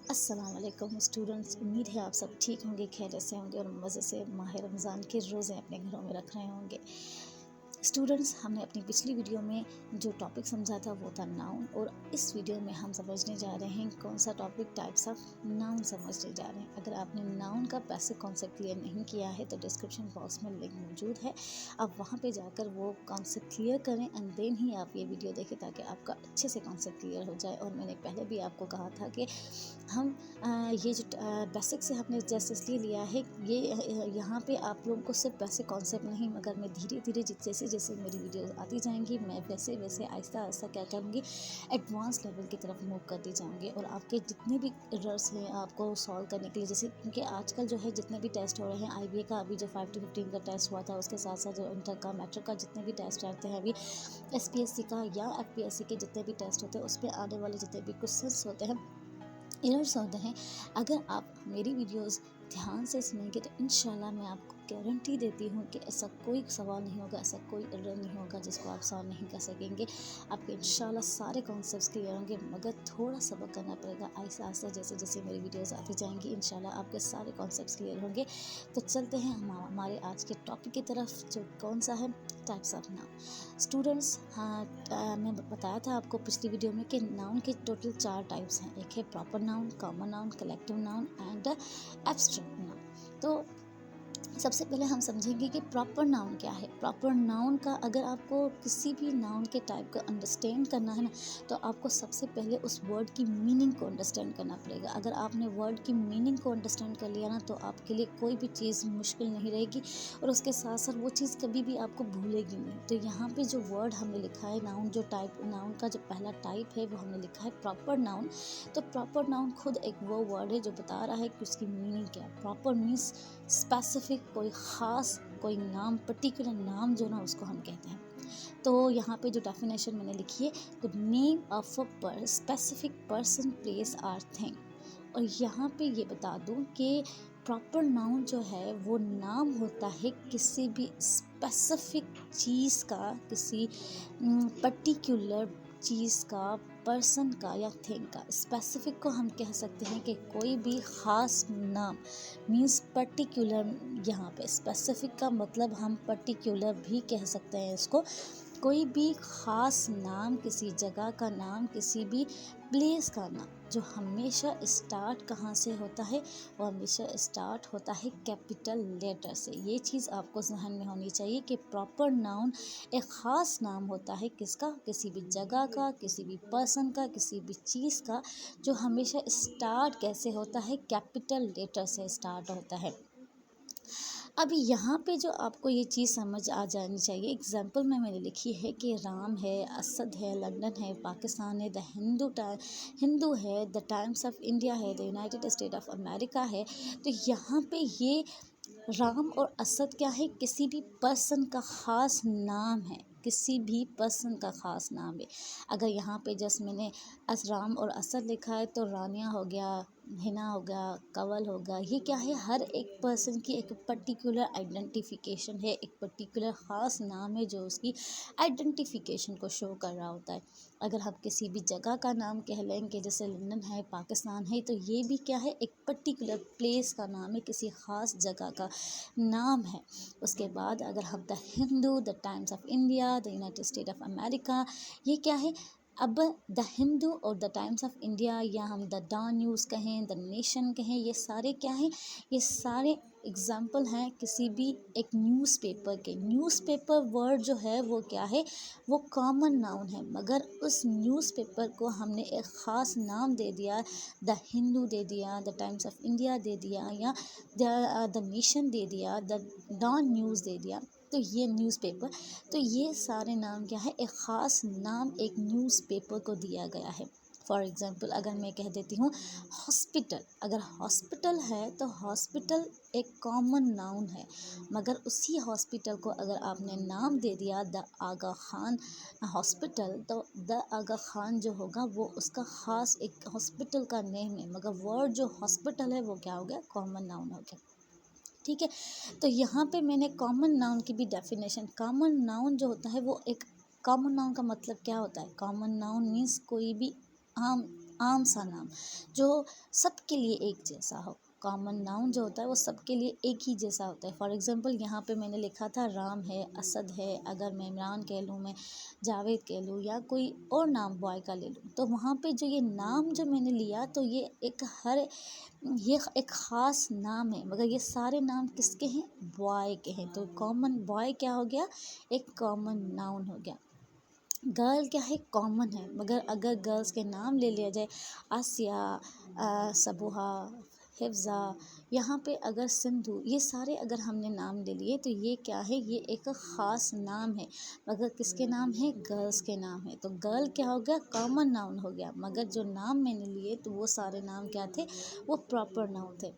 अस्सलाम वालेकुम स्टूडेंट्स। उम्मीद है आप सब ठीक होंगे, खैरियत से होंगे और मज़े से माह रमज़ान के रोज़े अपने घरों में रख रहे होंगे। स्टूडेंट्स, हमने अपनी पिछली वीडियो में जो टॉपिक समझा था वो था नाउन, और इस वीडियो में हम समझने जा रहे हैं कौन सा टॉपिक, टाइप्स ऑफ नाउन समझने जा रहे हैं। अगर आपने नाउन का बेसिक कॉन्सेप्ट क्लियर नहीं किया है तो डिस्क्रिप्शन बॉक्स में लिंक मौजूद है, आप वहाँ पे जाकर वो कॉन्सेप्ट क्लियर करें एंड देन ही आप ये वीडियो देखें ताकि आपका अच्छे से कॉन्सेप्ट क्लियर हो जाए। और मैंने पहले भी आपको कहा था कि हम ये जो बेसिक से हमने जस्ट इसलिए लिया है, ये यहाँ पे आप लोगों को सिर्फ बेसिक कॉन्सेप्ट नहीं, मगर मैं धीरे धीरे जैसे जैसे मेरी वीडियोस आती जाएंगी मैं वैसे वैसे आहिस्ता आहिस्ता क्या करूँगी, एडवांस लेवल की तरफ मूव करती जाऊँगी। और आपके जितने भी एरर्स हैं आपको सॉल्व करने के लिए, जैसे क्योंकि आजकल जो है जितने भी टेस्ट हो रहे हैं, IBA का अभी जो 5 to 15 का टेस्ट हुआ था, उसके साथ साथ जो इंटर का, मैट्रिक का जितने भी टेस्ट रहते हैं, अभी SPSC का या FPSC के जितने भी टेस्ट होते हैं, उस पर आने वाले जितने भी क्वेश्चंस होते हैं, एरर्स होते हैं, अगर आप मेरी वीडियोस ध्यान से सुनेंगे तो इंशाल्लाह मैं आपको गारंटी देती हूँ कि ऐसा कोई सवाल नहीं होगा, ऐसा कोई एरर नहीं होगा जिसको आप सॉल्व नहीं कर सकेंगे। आपके इंशाल्लाह सारे कॉन्सेप्ट्स क्लियर होंगे, मगर थोड़ा सब्र करना पड़ेगा। आहिस्ता आहिस्ता जैसे जैसे मेरी वीडियोस आती जाएंगी इंशाल्लाह आपके सारे कॉन्सेप्ट्स क्लियर होंगे। तो चलते हैं हम हमारे आज के टॉपिक की तरफ, जो कौन सा है, टाइप्स ऑफ नाउन। स्टूडेंट्स, मैं बताया था आपको पिछली वीडियो में कि नाउन के टोटल 4 टाइप्स हैं। एक है proper noun, common noun, collective noun and abstract noun. तो सबसे पहले हम समझेंगे कि प्रॉपर नाउन क्या है। प्रॉपर नाउन का, अगर आपको किसी भी नाउन के टाइप को अंडरस्टैंड करना है ना, तो आपको सबसे पहले उस वर्ड की मीनिंग को अंडरस्टैंड करना पड़ेगा। अगर आपने वर्ड की मीनिंग को अंडरस्टैंड कर लिया ना, तो आपके लिए कोई भी चीज़ मुश्किल नहीं रहेगी, और उसके साथ साथ वो चीज़ कभी भी आपको भूलेगी नहीं। तो यहाँ पे जो वर्ड हमने लिखा है, नाउन जो टाइप, नाउन का जो पहला टाइप है वो हमने लिखा है प्रॉपर नाउन। तो प्रॉपर नाउन खुद एक वो वर्ड है जो बता रहा है कि उसकी मीनिंग क्या है। प्रॉपर मीन्स स्पेसिफिक, कोई ख़ास, कोई नाम, पर्टिकुलर नाम जो ना, उसको हम कहते हैं। तो यहाँ पे जो डेफिनेशन मैंने लिखी है, the name of a specific person, place or thing. और यहाँ पे ये बता दूँ कि प्रॉपर नाउन जो है वो नाम होता है किसी भी स्पेसिफिक चीज़ का, किसी पर्टिकुलर चीज़ का, पर्सन का या थिंग का। स्पेसिफिक को हम कह सकते हैं कि कोई भी ख़ास नाम, मीन्स पर्टिकुलर। यहाँ पे स्पेसिफिक का मतलब हम पर्टिकुलर भी कह सकते हैं इसको। कोई भी ख़ास नाम, किसी जगह का नाम, किसी भी प्लेस का नाम, जो हमेशा स्टार्ट कहाँ से होता है, वो हमेशा स्टार्ट होता है कैपिटल लेटर से। ये चीज़ आपको जहन में होनी चाहिए कि प्रॉपर नाउन एक ख़ास नाम होता है किसका, किसी भी जगह का, किसी भी पर्सन का, किसी भी चीज़ का, जो हमेशा स्टार्ट कैसे होता है, कैपिटल लेटर से स्टार्ट होता है। अभी यहाँ पे जो आपको ये चीज़ समझ आ जानी चाहिए, एग्जाम्पल में मैंने लिखी है कि राम है, असद है, लंदन है, पाकिस्तान है, द हिंदू है, द टाइम्स ऑफ इंडिया है, the United state of America है। तो यहाँ पे ये राम और असद क्या है, किसी भी पर्सन का ख़ास नाम है, किसी भी पर्सन का ख़ास नाम है। अगर यहाँ पे जस्ट मैंने राम और असद लिखा है, तो रानिया हो गया, हिना हो गया, कंवल हो गया, ये क्या है, हर एक पर्सन की एक पर्टिकुलर आइडेंटिफिकेशन है, एक पर्टिकुलर ख़ास नाम है जो उसकी आइडेंटिफिकेशन को शो कर रहा होता है। अगर हम किसी भी जगह का नाम कह लेंगे, जैसे लंदन है, पाकिस्तान है, तो ये भी क्या है, एक पर्टिकुलर प्लेस का नाम है, किसी ख़ास जगह का नाम है। उसके बाद अगर हम the Hindu, the times of India, the United state of America, ये क्या है, अब द हिंदू और द टाइम्स ऑफ इंडिया, या हम द डॉन न्यूज़ कहें, द नेशन कहें, ये सारे क्या हैं, ये सारे एग्जाम्पल हैं किसी भी एक न्यूज़पेपर के। न्यूज़पेपर वर्ड जो है वो क्या है, वो कॉमन नाउन है, मगर उस न्यूज़पेपर को हमने एक ख़ास नाम दे दिया, द हिंदू दे दिया, द टाइम्स ऑफ इंडिया दे दिया, या द नेशन दे दिया, द डॉन न्यूज़ दे दिया। तो ये न्यूज़पेपर, तो ये सारे नाम क्या है, एक ख़ास नाम एक न्यूज़पेपर को दिया गया है। फॉर एग्ज़ाम्पल अगर मैं कह देती हूँ हॉस्पिटल, अगर हॉस्पिटल है तो हॉस्पिटल एक कॉमन नाउन है, मगर उसी हॉस्पिटल को अगर आपने नाम दे दिया द आगा खान हॉस्पिटल, तो द आगा खान जो होगा वो उसका ख़ास एक हॉस्पिटल का नेम है, मगर वर्ड जो हॉस्पिटल है वो क्या हो गया, कॉमन नाउन हो गया। ठीक है, तो यहाँ पे मैंने कॉमन नाउन की भी डेफिनेशन, कॉमन नाउन जो होता है वो एक, कॉमन नाउन का मतलब क्या होता है, कॉमन नाउन मीन्स कोई भी आम आम सा नाम जो सबके लिए एक जैसा हो। कॉमन नाउन जो होता है वो सबके लिए एक ही जैसा होता है। फॉर एग्जांपल यहाँ पे मैंने लिखा था राम है, असद है, अगर मैं इमरान कह लूँ, मैं जावेद कह लूँ या कोई और नाम बॉय का ले लूँ, तो वहाँ पे जो ये नाम जो मैंने लिया तो ये एक ख़ास नाम है, मगर ये सारे नाम किसके हैं? बॉय के हैं। तो कॉमन बॉय क्या हो गया? एक कॉमन नाउन हो गया। गर्ल क्या है? कॉमन है, मगर अगर गर्ल्स के नाम ले लिया जाए, आसिया, सबूहा, हिफ्ज़ा, यहाँ पे अगर सिंधु, ये सारे अगर हमने नाम ले लिए तो ये क्या है? ये एक ख़ास नाम है, मगर किसके नाम है? गर्ल्स के नाम है। तो गर्ल क्या हो गया? कॉमन नाउन हो गया, मगर जो नाम मैंने लिए तो वो सारे नाम क्या थे? वो प्रॉपर नाउन थे।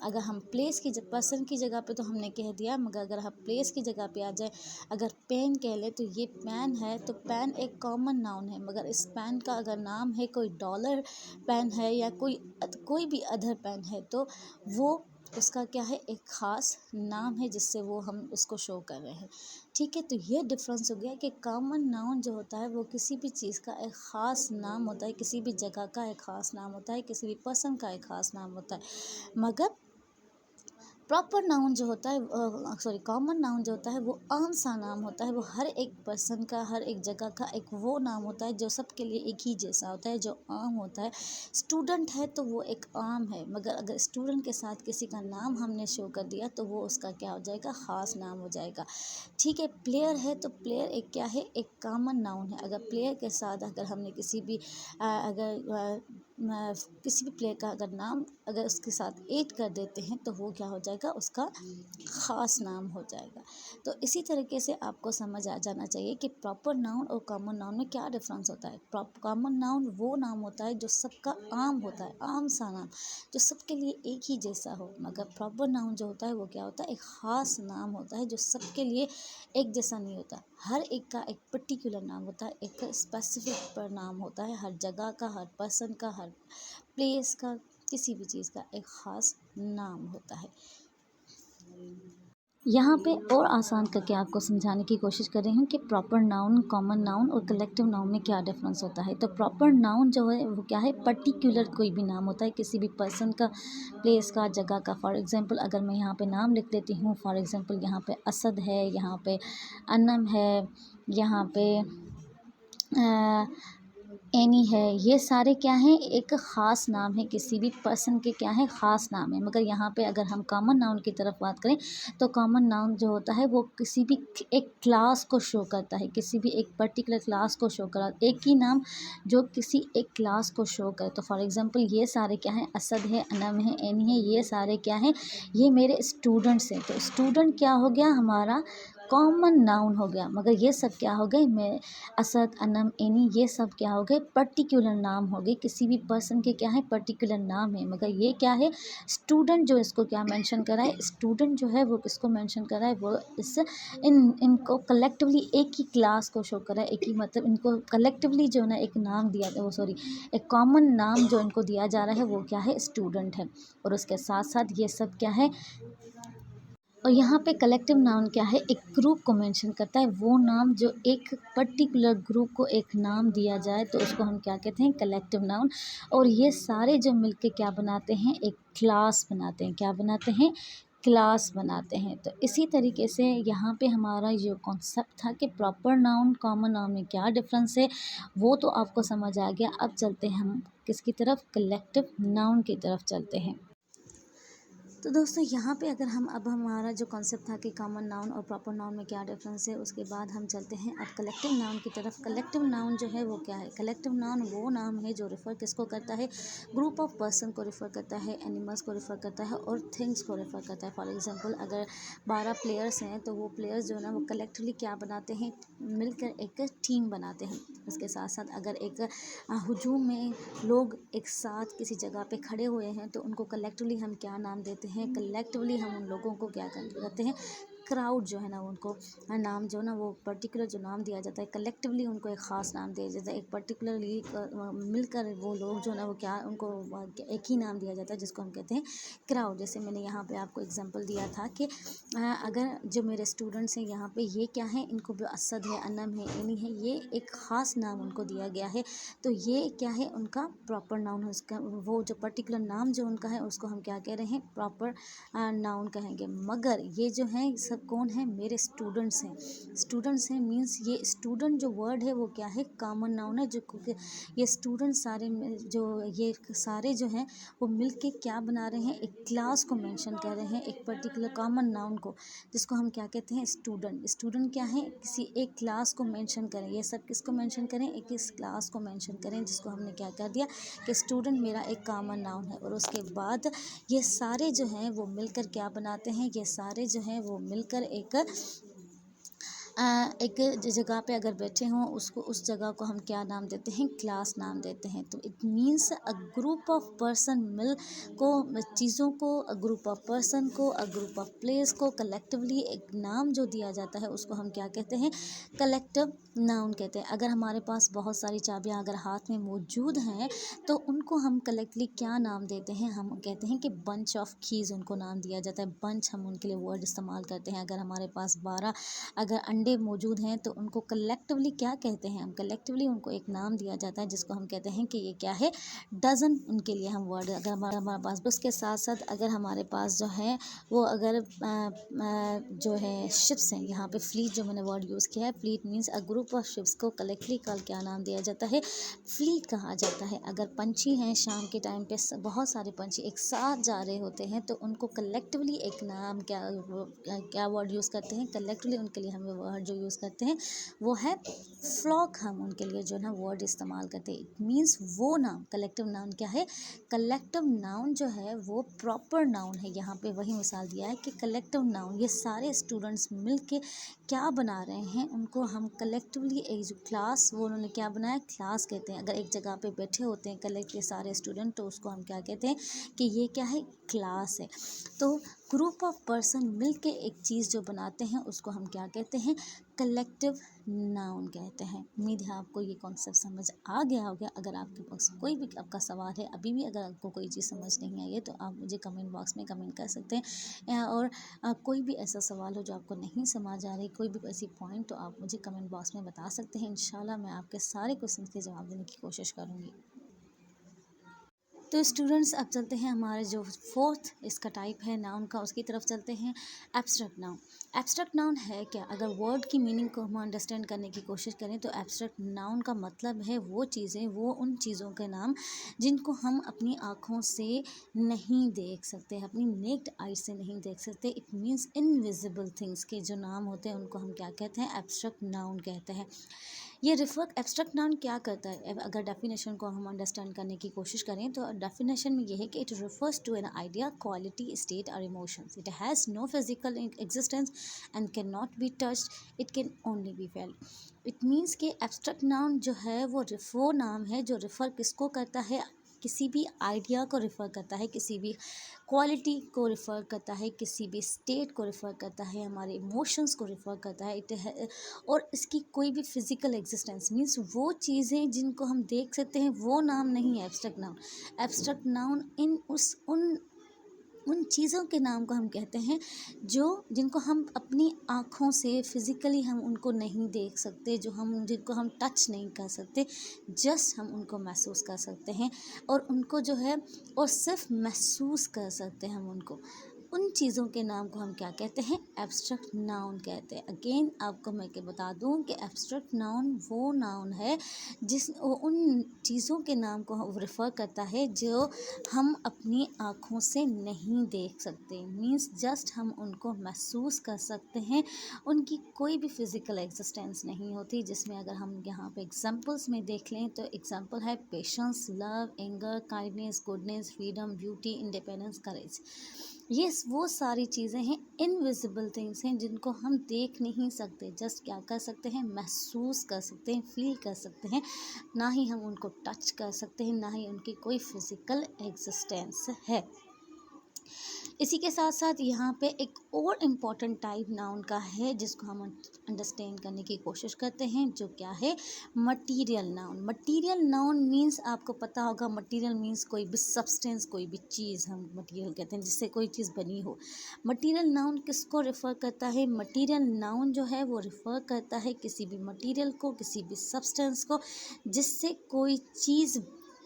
अगर हम प्लेस की पर्सन की जगह पे तो हमने कह दिया, मगर अगर हम प्लेस की जगह पे आ जाए, अगर पेन कह ले तो ये पेन है, तो पेन एक कॉमन नाउन है, मगर इस पेन का अगर नाम है कोई डॉलर पेन है या कोई भी अदर पेन है, तो वो उसका क्या है? एक ख़ास नाम है जिससे वो हम उसको शो कर रहे हैं। ठीक है, तो ये डिफरेंस हो गया कि कॉमन नाउन जो होता है वो किसी भी चीज़ का एक ख़ास नाम होता है, किसी भी जगह का एक ख़ास नाम होता है, किसी भी पर्सन का एक ख़ास नाम होता है। मगर प्रॉपर नाउन जो होता है, कॉमन नाउन जो होता है वो आम सा नाम होता है। वो हर एक पर्सन का, हर एक जगह का एक वो नाम होता है जो सबके लिए एक ही जैसा होता है, जो आम होता है। स्टूडेंट है तो वो एक आम है, मगर अगर स्टूडेंट के साथ किसी का नाम हमने शो कर दिया तो वो उसका क्या हो जाएगा? ख़ास नाम हो जाएगा। ठीक है, प्लेयर है तो प्लेयर एक क्या है? एक कॉमन नाउन है। अगर प्लेयर के साथ अगर हमने किसी भी किसी भी प्लेयर का अगर नाम अगर उसके साथ ऐड कर देते हैं तो वो क्या हो जाएगा? उसका ख़ास नाम हो जाएगा। तो इसी तरीके से आपको समझ आ जाना चाहिए कि प्रॉपर नाउन और कॉमन नाउन में क्या डिफरेंस होता है। कॉमन नाउन वो नाम होता है जो सबका आम होता है, आम सा नाम जो सबके लिए एक ही जैसा हो, मगर प्रॉपर नाउन जो होता है वो क्या होता है? एक ख़ास नाम होता है जो सबके लिए एक जैसा नहीं होता। हर एक का एक पर्टिकुलर नाम होता है, एक स्पेसिफिक पर नाम होता है, हर जगह का, हर पर्सन का, हर प्लेस का, किसी भी चीज़ का एक ख़ास नाम होता है। यहाँ पे और आसान करके आपको समझाने की कोशिश कर रही हूँ कि प्रॉपर नाउन, कॉमन नाउन और कलेक्टिव नाउन में क्या डिफरेंस होता है। तो प्रॉपर नाउन जो है वो क्या है? पर्टिकुलर कोई भी नाम होता है, किसी भी पर्सन का, प्लेस का, जगह का। फॉर एग्जांपल अगर मैं यहाँ पे नाम लिख देती हूँ, फॉर एग्जांपल यहाँ पे असद है, यहाँ पे अनम है, यहाँ पे एनी है, ये सारे क्या हैं? एक ख़ास नाम है, किसी भी पर्सन के क्या है? ख़ास नाम है। मगर यहाँ पे अगर हम कॉमन नाउन की तरफ बात करें तो कॉमन नाउन जो होता है वो किसी भी एक क्लास को शो करता है, किसी भी एक पर्टिकुलर क्लास को शो करा, एक ही नाम जो किसी एक क्लास को शो करे। तो फॉर एग्ज़ाम्पल ये सारे क्या हैं? असद है, अनम है, एनी है, ये सारे क्या हैं? ये मेरे स्टूडेंट्स हैं। तो स्टूडेंट क्या हो गया? हमारा कॉमन नाउन हो गया, मगर ये सब क्या हो गए? मैं असद, अनम, एनी, ये सब क्या हो गए? पर्टिकुलर नाम हो गए, किसी भी पर्सन के क्या है? पर्टिकुलर नाम है। मगर ये क्या है? स्टूडेंट जो इसको क्या मेंशन करा है? स्टूडेंट जो है वो किसको मेंशन करा है? वो इनको कलेक्टिवली एक ही क्लास को शो करा है, एक ही मतलब इनको कलेक्टिवली जो है ना एक नाम दिया, एक कॉमन नाम जो इनको दिया जा रहा है वो क्या है? स्टूडेंट है। और उसके साथ साथ ये सब क्या है? और यहाँ पे कलेक्टिव नाउन क्या है? एक ग्रुप को मेंशन करता है, वो नाम जो एक पर्टिकुलर ग्रुप को एक नाम दिया जाए तो उसको हम क्या कहते हैं? Collective noun. और ये सारे जो मिलके क्या बनाते हैं? एक क्लास बनाते हैं। क्या बनाते हैं? क्लास बनाते हैं। तो इसी तरीके से यहाँ पे हमारा जो कॉन्सेप्ट था कि प्रॉपर नाउन, कॉमन नाउन में क्या डिफरेंस है, वो तो आपको समझ आ गया। अब चलते हैं हम किसकी तरफ? कलेक्टिव नाउन की तरफ चलते हैं। तो दोस्तों यहाँ पे अगर हम अब हमारा जो कॉन्सेप्ट था कि कॉमन नाउन और प्रॉपर नाउन में क्या डिफरेंस है, उसके बाद हम चलते हैं अब कलेक्टिव नाउन की तरफ। कलेक्टिव नाउन जो है वो क्या है? कलेक्टिव नाउन वो नाम है जो रेफ़र किसको करता है? ग्रुप ऑफ पर्सन को रेफ़र करता है, एनिमल्स को रेफ़र करता है और थिंग्स को रेफ़र करता है। फॉर एग्जाम्पल अगर 12 प्लेयर्स हैं तो वो प्लेयर्स जो है ना वो कलेक्टिवली क्या बनाते हैं? मिलकर एक टीम बनाते हैं। उसके साथ साथ अगर एक हुजूम में लोग एक साथ किसी जगह पे खड़े हुए हैं तो उनको कलेक्टिवली हम क्या नाम देते हैं? कलेक्टिवली हम उन लोगों को क्या कहते हैं? क्राउड जो है ना उनको नाम जो ना वो पर्टिकुलर जो नाम दिया जाता है, कलेक्टिवली उनको एक ख़ास नाम दिया जाता है, एक पर्टिकुलरली मिलकर वो लोग जो ना वो क्या उनको एक ही नाम दिया जाता है जिसको हम कहते हैं क्राउड। जैसे मैंने यहाँ पे आपको एग्जांपल दिया था कि अगर जो मेरे स्टूडेंट्स हैं यहाँ पे ये क्या है, इनको भी असद है, अनम है, इनी है, ये एक ख़ास नाम उनको दिया गया है, तो ये क्या है उनका प्रॉपर नाउन है। उसका वो जो पर्टिकुलर नाम जो उनका है उसको हम क्या कह रहे हैं, प्रॉपर नाउन कहेंगे। मगर ये जो है सब कौन है, मेरे स्टूडेंट्स हैं। स्टूडेंट्स हैं मीन्स ये स्टूडेंट जो वर्ड है वो क्या है, कॉमन नाउन है। जो ये स्टूडेंट सारे जो ये सारे जो हैं वो मिल के क्या बना रहे हैं, एक क्लास को मेंशन कर रहे हैं, एक पर्टिकुलर कॉमन नाउन को, जिसको हम क्या कहते हैं, स्टूडेंट। स्टूडेंट क्या है, किसी एक क्लास को मेंशन करें। ये सब किसको मेंशन करें, एक इस क्लास को मेंशन करें, जिसको हमने क्या कर दिया कि स्टूडेंट मेरा एक कॉमन नाउन है। और उसके बाद ये सारे जो हैं वो मिलकर क्या बनाते हैं, ये सारे जो हैं वो मिलकर एक जगह पे अगर बैठे हों उसको, उस जगह को हम क्या नाम देते हैं, क्लास नाम देते हैं। तो it means a group of person मिल को, चीज़ों को, अ ग्रुप ऑफ पर्सन को, अ ग्रुप ऑफ प्लेस को कलेक्टिवली एक नाम जो दिया जाता है उसको हम क्या कहते हैं, कलेक्टिव नाउन कहते हैं। अगर हमारे पास बहुत सारी चाबियां अगर हाथ में मौजूद हैं तो उनको हम कलेक्टली क्या नाम देते हैं, हम कहते हैं कि बंच ऑफ कीज़ उनको नाम दिया जाता है। बंच हम उनके लिए वर्ड इस्तेमाल करते हैं। अगर हमारे पास 12 अगर अंडे मौजूद हैं तो उनको कलेक्टिवली क्या कहते हैं, हम कलेक्टिवली उनको एक नाम दिया जाता है जिसको हम कहते हैं कि ये क्या है, डजन उनके लिए हम वर्ड। अगर हमारे पास, उसके साथ साथ अगर हमारे पास जो है वो अगर जो है शिप्स हैं, यहाँ पे फ्लीट जो मैंने वर्ड यूज़ किया है, fleet means a group of ships को कलेक्टली कल क्या नाम दिया जाता है, फ्लीट कहा जाता है। अगर पंछी हैं शाम के टाइम पे बहुत सारे पंछी एक साथ जा रहे होते हैं तो उनको कलेक्टिवली एक नाम क्या वर्ड यूज़ करते हैं, कलेक्टिवली उनके लिए हमें वर्ड जो यूज़ करते हैं वो है फ्लॉक। हम उनके लिए जो है ना वर्ड इस्तेमाल करते हैं। इट मीन्स वो नाम, कलेक्टिव नाउन क्या है, कलेक्टिव नाउन जो है वो प्रॉपर नाउन है। यहाँ पे वही मिसाल दिया है कि कलेक्टिव नाउन, ये सारे स्टूडेंट्स मिल के क्या बना रहे हैं, उनको हम कलेक्टिवली एक जो क्लास वो उन्होंने क्या बनाया, क्लास कहते हैं। अगर एक जगह पे बैठे होते हैं कलेक्ट के सारे स्टूडेंट तो उसको हम क्या कहते हैं कि ये क्या है, क्लास है। तो ग्रुप ऑफ पर्सन मिल के एक चीज़ जो बनाते हैं उसको हम क्या कहते हैं, कलेक्टिव नाउन कहते हैं। उम्मीद है आपको ये कॉन्सेप्ट समझ आ गया होगा। अगर आपके पास कोई भी आपका सवाल है, अभी भी अगर आपको कोई चीज़ समझ नहीं आई है तो आप मुझे कमेंट बॉक्स में कमेंट कर सकते हैं। और कोई भी ऐसा सवाल हो जो आपको नहीं समझ आ रही, कोई भी ऐसी पॉइंट, तो आप मुझे कमेंट बॉक्स में बता सकते हैं। इंशाल्लाह मैं आपके सारे क्वेश्चन के जवाब देने की कोशिश करूँगी। तो स्टूडेंट्स अब चलते हैं हमारे जो फोर्थ इसका टाइप है नाउन का, उसकी तरफ चलते हैं। Abstract noun. एब्स्ट्रैक्ट नाउन है क्या, अगर वर्ड की मीनिंग को हम अंडरस्टैंड करने की कोशिश करें तो एब्स्ट्रैक्ट नाउन का मतलब है वो चीज़ें, वो उन चीज़ों के नाम जिनको हम अपनी आँखों से नहीं देख सकते, अपनी नेक्ड आई से नहीं देख सकते। इट मीन्स इनविजिबल थिंग्स के जो नाम होते हैं उनको हम क्या कहते हैं, एब्स्ट्रैक्ट नाउन कहते हैं। ये एब्स्ट्रैक्ट नाउन क्या करता है, अगर डेफिनेशन को हम अंडरस्टैंड करने की कोशिश करें तो डेफिनेशन में ये है कि it refers to an idea, quality, state और emotions. It has no physical existence and can not be touched, it can only be felt. It means कि एब्स्ट्रैक्ट नाउन जो है वो नाम है जो रिफ़र किसको करता है, किसी भी आइडिया को रिफ़र करता है, किसी भी क्वालिटी को रिफ़र करता है, किसी भी स्टेट को रिफ़र करता है, हमारे इमोशंस को रिफ़र करता है। इट है, और इसकी कोई भी फिज़िकल एग्जिस्टेंस मीन्स वो चीज़ें जिनको हम देख सकते हैं वो नाम नहीं है एब्स्ट्रैक्ट नाउन। एब्स्ट्रैक्ट नाउन उन चीज़ों के नाम को हम कहते हैं जो जिनको हम अपनी आँखों से फिज़िकली हम उनको नहीं देख सकते, जिनको हम टच नहीं कर सकते, जस्ट हम उनको महसूस कर सकते हैं। और उनको जो है और सिर्फ महसूस कर सकते हैं हम उनको। उन चीज़ों के नाम को हम क्या कहते हैं, एब्स्ट्रैक्ट नाउन कहते हैं। अगेन आपको मैं के बता दूं कि एब्स्ट्रैक्ट नाउन वो नाउन है उन चीज़ों के नाम को रिफ़र करता है जो हम अपनी आँखों से नहीं देख सकते, मीन्स जस्ट हम उनको महसूस कर सकते हैं, उनकी कोई भी फिज़िकल एग्जिस्टेंस नहीं होती। जिसमें अगर हम यहाँ पे एग्जांपल्स में देख लें तो एग्जांपल है patience, love, anger, kindness, goodness, freedom, beauty, independence, courage. ये वो सारी चीज़ें हैं, इनविजिबल थिंग्स हैं जिनको हम देख नहीं सकते, जस्ट क्या कर सकते हैं, महसूस कर सकते हैं, फील कर सकते हैं। ना ही हम उनको टच कर सकते हैं, ना ही उनकी कोई फिज़िकल एग्जिस्टेंस है। इसी के साथ साथ यहाँ पे एक और इम्पॉर्टेंट टाइप नाउन का है जिसको हम अंडरस्टैंड करने की कोशिश करते हैं, जो क्या है, material noun. Material noun means आपको पता होगा, मटीरियल मीन्स कोई भी सब्सटेंस, कोई भी चीज़ हम मटीरियल कहते हैं, जिससे कोई चीज़ बनी हो। मटीरियल नाउन किसको रेफ़र करता है? मटीरियल नाउन जो है वो रेफ़र करता है किसी भी मटीरियल को, किसी भी सब्सटेंस को, जिससे कोई चीज़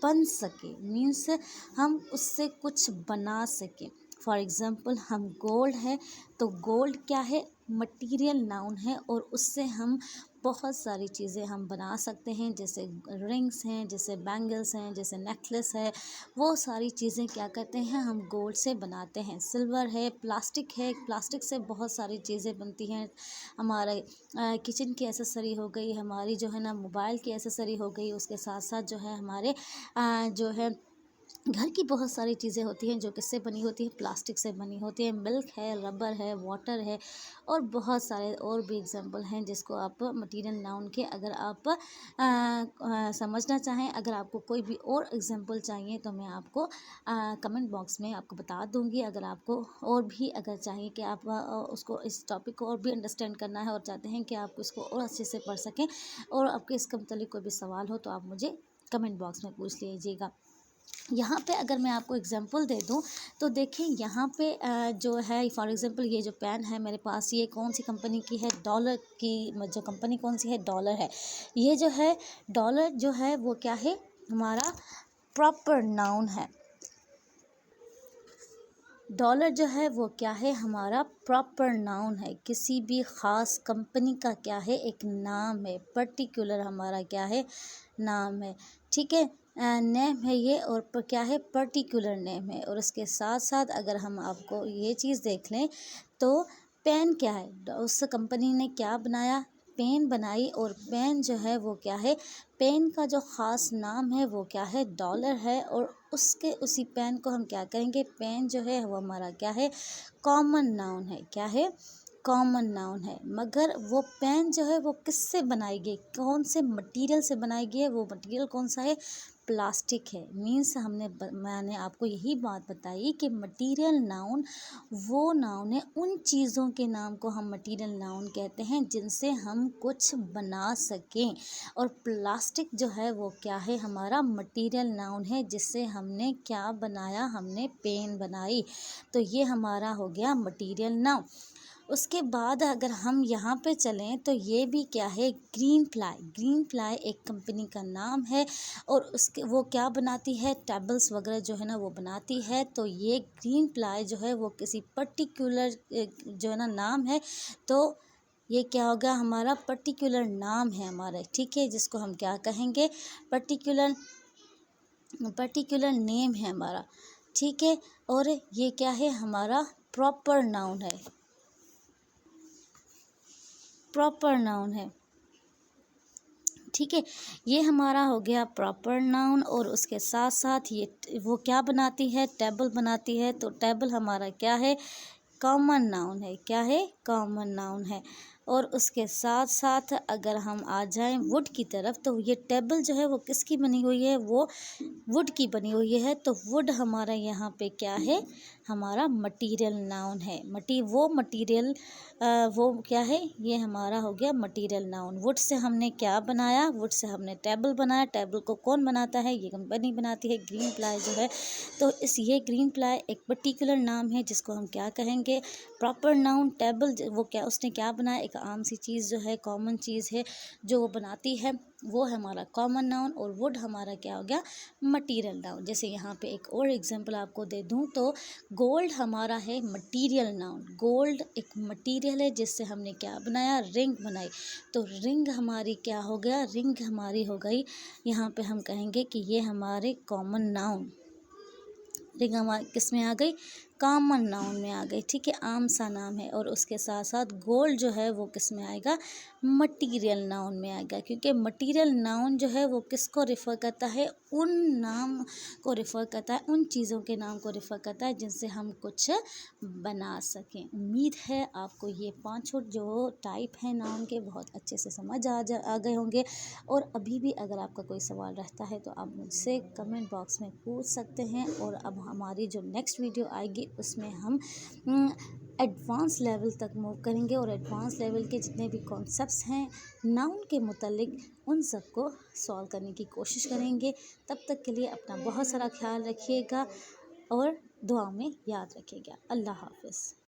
बन सके, मीन्स हम उससे कुछ बना सकें। फॉर एग्ज़ाम्पल हम गोल्ड है तो गोल्ड क्या है, मटीरियल नाउन है, और उससे हम बहुत सारी चीज़ें हम बना सकते हैं, जैसे रिंग्स हैं, जैसे बैंगल्स हैं, जैसे नेकलेस है, वो सारी चीज़ें क्या करते हैं, हम गोल्ड से बनाते हैं। सिल्वर है, प्लास्टिक से बहुत सारी चीज़ें बनती हैं। हमारे किचन की एसेसरी हो गई, हमारी जो है ना मोबाइल की एसेसरी हो गई, उसके साथ साथ जो है हमारे जो है घर की बहुत सारी चीज़ें होती हैं जो किससे बनी होती है, प्लास्टिक से बनी होती है। मिल्क है, रबर है, वाटर है, और बहुत सारे और भी एग्जांपल हैं जिसको आप मटीरियल नाउन के, अगर आप समझना चाहें, अगर आपको कोई भी और एग्जांपल चाहिए तो मैं आपको कमेंट बॉक्स में आपको बता दूंगी। अगर आपको और भी अगर चाहिए कि आप उसको, इस टॉपिक को और भी अंडरस्टैंड करना है और चाहते हैं कि आप इसको और अच्छे से पढ़ सकें, और आपके इसके मतलब कोई भी सवाल हो तो आप मुझे कमेंट बॉक्स में पूछ लीजिएगा। यहाँ पे अगर मैं आपको एग्जांपल दे दूँ तो देखिए, यहाँ पे जो है फॉर एग्जांपल ये जो पेन है मेरे पास, ये कौन सी कंपनी की है, डॉलर की जो कंपनी कौन सी है, डॉलर है। ये जो है डॉलर जो है वो क्या है, हमारा प्रॉपर नाउन है। डॉलर जो है वो क्या है, हमारा प्रॉपर नाउन है। किसी भी ख़ास कंपनी का क्या है, एक नाम है, पर्टिकुलर हमारा क्या है, नाम है। ठीक है, नेम है ये, और क्या है, पर्टिकुलर नेम है। और उसके साथ साथ अगर हम आपको ये चीज़ देख लें तो पेन क्या है, उस कंपनी ने क्या बनाया, पेन बनाई, और पेन जो है वो क्या है, पेन का जो ख़ास नाम है वो क्या है, डॉलर है। और उसी पेन को हम क्या करेंगे, पेन जो है वो हमारा क्या है, कॉमन नाउन है। क्या है, कॉमन नाउन है। मगर वो पेन जो है वो किससे बनाई गई, कौन से मटेरियल से बनाई गई है, वो मटेरियल कौन सा है, प्लास्टिक है। मीन्स मैंने आपको यही बात बताई कि मटेरियल नाउन वो नाउन है, उन चीज़ों के नाम को हम मटेरियल नाउन कहते हैं जिनसे हम कुछ बना सकें। और प्लास्टिक जो है वो क्या है, हमारा मटेरियल नाउन है, जिससे हमने क्या बनाया, हमने पेन बनाई। तो ये हमारा हो गया मटेरियल नाउन। उसके बाद अगर हम यहाँ पे चलें तो ये भी क्या है, ग्रीन प्लाई एक कंपनी का नाम है, और उसके वो क्या बनाती है, टेबल्स वगैरह जो है ना वो बनाती है। तो ये ग्रीन प्लाई जो है वो किसी पर्टिकुलर जो है ना नाम है, तो ये क्या होगा, हमारा पर्टिकुलर नाम है हमारा। ठीक है, जिसको हम क्या कहेंगे, पर्टिकुलर नेम है हमारा। ठीक है, और ये क्या है, हमारा प्रॉपर नाउन है, प्रॉपर नाउन है। ठीक है, ये हमारा हो गया प्रॉपर नाउन। और उसके साथ साथ ये वो क्या बनाती है, टेबल बनाती है। तो टेबल हमारा क्या है, कॉमन नाउन है। क्या है, कॉमन नाउन है। और उसके साथ साथ अगर हम आ जाएं वुड की तरफ, तो ये टेबल जो है वो किसकी बनी हुई है, वो वुड की बनी हुई है। तो वुड हमारा यहाँ पे क्या है, हमारा मटीरियल नाउन है। वो मटीरियल वो क्या है, ये हमारा हो गया मटीरियल नाउन। वुड से हमने क्या बनाया, वुड से हमने टेबल बनाया। टेबल को कौन बनाता है, ये कंपनी बनाती है, ग्रीन प्लाई जो है। तो ये ग्रीन प्लाई एक पर्टिकुलर नाम है जिसको हम क्या कहेंगे, प्रॉपर नाउन। टेबल वो क्या, उसने क्या बनाया, एक आम सी चीज़ जो है, कॉमन चीज़ है जो वो बनाती है, वो है हमारा कॉमन नाउन। और वुड हमारा क्या हो गया, मटीरियल नाउन। जैसे यहाँ पे एक और एग्जांपल आपको दे दूँ तो गोल्ड हमारा है मटीरियल नाउन। गोल्ड एक मटीरियल है जिससे हमने क्या बनाया, रिंग बनाई। तो रिंग हमारी क्या हो गया, रिंग हमारी हो गई, यहाँ पे हम कहेंगे कि ये हमारे कॉमन नाउन, रिंग हमारी किस में आ गई, कॉमन नाउन में आ गई। ठीक है, आम सा नाम है। और उसके साथ साथ गोल्ड जो है वो किस में आएगा, मटीरियल नाउन में आएगा। क्योंकि मटीरियल नाउन जो है वो किसको रिफ़र करता है, उन नाम को रिफ़र करता है, उन चीज़ों के नाम को रिफ़र करता है जिनसे हम कुछ बना सकें। उम्मीद है आपको ये पांचों जो टाइप हैं नाउन के बहुत अच्छे से समझ आ गए होंगे। और अभी भी अगर आपका कोई सवाल रहता है तो आप मुझसे कमेंट बॉक्स में पूछ सकते हैं। और अब हमारी जो नेक्स्ट वीडियो आएगी उसमें हम एडवांस लेवल तक मूव करेंगे और एडवांस लेवल के जितने भी कॉन्सेप्ट्स हैं नाउन के मुतालिक उन सबको सॉल्व करने की कोशिश करेंगे। तब तक के लिए अपना बहुत सारा ख्याल रखिएगा और दुआ में याद रखिएगा। अल्लाह हाफ़िज़।